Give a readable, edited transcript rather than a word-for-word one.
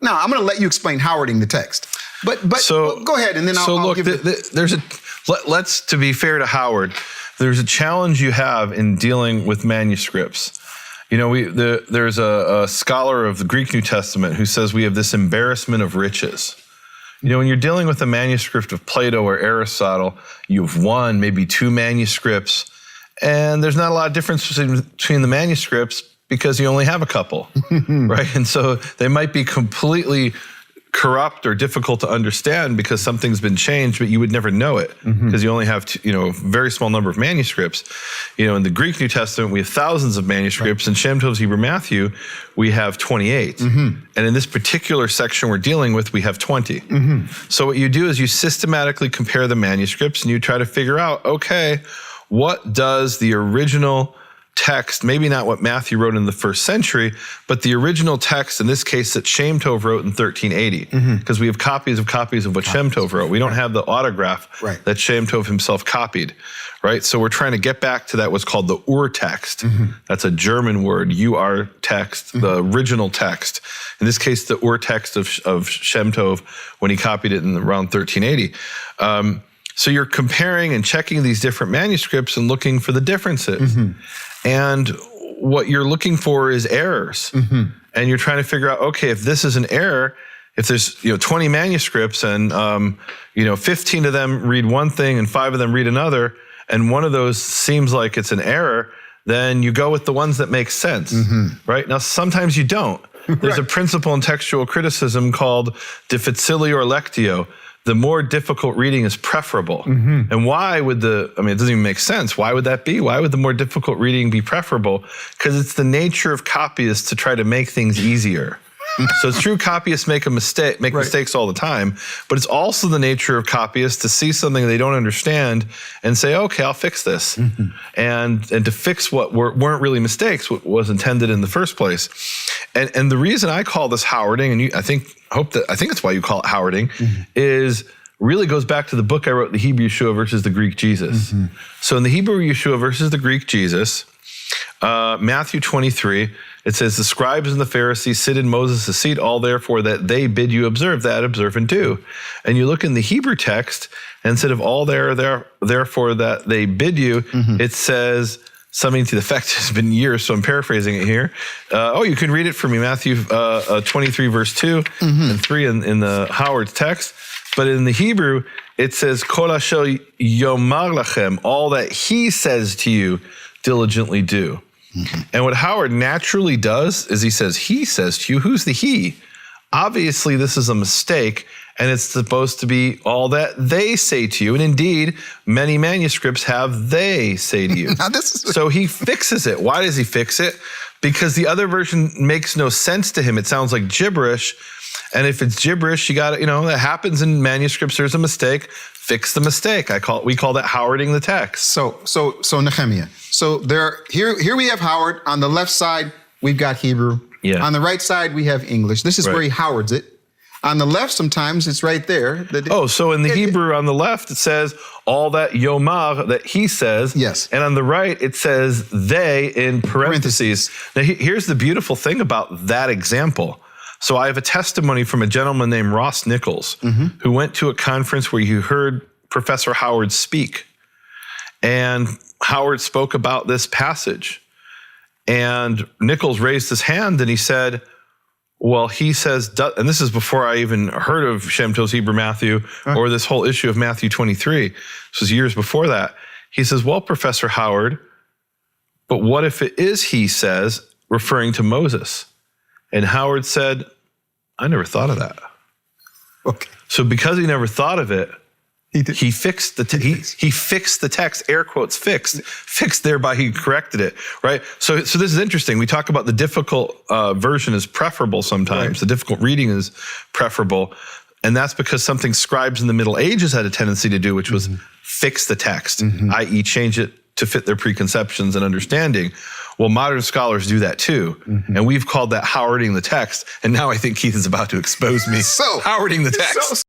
now I'm going to let you explain Howarding the text. But well, go ahead, and then I'll give let's, to be fair to Howard, there's a challenge you have in dealing with manuscripts. You know, there's a scholar of the Greek New Testament who says we have this embarrassment of riches. You know, when you're dealing with a manuscript of Plato or Aristotle, you have one, maybe two manuscripts, and there's not a lot of difference between the manuscripts because you only have a couple, right? And so they might be completely corrupt or difficult to understand because something's been changed, but you would never know it because you only have a very small number of manuscripts. You know, in the Greek New Testament, we have thousands of manuscripts. In Shem Tov's Hebrew Matthew, we have 28. And in this particular section we're dealing with, we have 20. So what you do is you systematically compare the manuscripts and you try to figure out, okay, what does the original text, maybe not what Matthew wrote in the first century, but the original text, in this case, that Shem Tov wrote in 1380, because we have copies of what Shem Tov wrote. We don't have the autograph that Shem Tov himself copied, right? So we're trying to get back to that, what's called the Ur text. That's a German word, UR text, the original text. In this case, the Ur text of Shem Tov when he copied it in around 1380. So you're comparing and checking these different manuscripts and looking for the differences. And what you're looking for is errors. And you're trying to figure out, okay, if this is an error, if there's 20 manuscripts and 15 of them read one thing and 5 of them read another, and one of those seems like it's an error, then you go with the ones that make sense, right? Now, sometimes you don't. There's a principle in textual criticism called difficilior lectio. The more difficult reading is preferable. And why would it doesn't even make sense. Why would that be? Why would the more difficult reading be preferable? Because it's the nature of copyists to try to make things easier. So it's true copyists make mistakes all the time, but it's also the nature of copyists to see something they don't understand and say, okay, I'll fix this. And to fix what weren't really mistakes, what was intended in the first place. And the reason I call this Howarding, and I think it's why you call it Howarding, is really goes back to the book I wrote, The Hebrew Yeshua versus the Greek Jesus. So in the Hebrew Yeshua versus the Greek Jesus, Matthew 23, it says, the scribes and the Pharisees sit in Moses' seat, all therefore that they bid you observe that, observe and do. And you look in the Hebrew text, and instead of all therefore that they bid you, it says something to the effect, it's been years, so I'm paraphrasing it here. You can read it for me, Matthew 23, verse 2 and 3 in the Howard's text. But in the Hebrew, it says, Kol asher yomar lachem, all that he says to you, diligently do. And what Howard naturally does is he says to you. Who's the he? Obviously, this is a mistake, and it's supposed to be all that they say to you. And indeed, many manuscripts have they say to you. So he fixes it. Why does he fix it? Because the other version makes no sense to him. It sounds like gibberish. And if it's gibberish, you got to, that happens in manuscripts. There's a mistake. Fix the mistake. We call that Howarding the text. So Nehemia. So here we have Howard. On the left side, we've got Hebrew. On the right side, we have English. This is where he Howards it. On the left, sometimes it's right there. So in the Hebrew on the left, it says all that yomar, that he says. Yes. And on the right, it says they in parentheses. Now, here's the beautiful thing about that example. So I have a testimony from a gentleman named Ross Nichols, who went to a conference where he heard Professor Howard speak. And Howard spoke about this passage. And Nichols raised his hand and he said, well, he says, and this is before I even heard of Shem Tov's Hebrew Matthew or this whole issue of Matthew 23. This was years before that. He says, well, Professor Howard, but what if it is he says, referring to Moses? And Howard said, I never thought of that. Okay. So because he never thought of it, he fixed the he fixed the text, air quotes, fixed thereby he corrected it, right? So this is interesting. We talk about the difficult version is preferable sometimes. The difficult reading is preferable. And that's because something scribes in the Middle Ages had a tendency to do, which was fix the text, i.e. change it to fit their preconceptions and understanding. Well, modern scholars do that too. And we've called that Howarding the text. And now I think Keith is about to expose me. Howarding the text.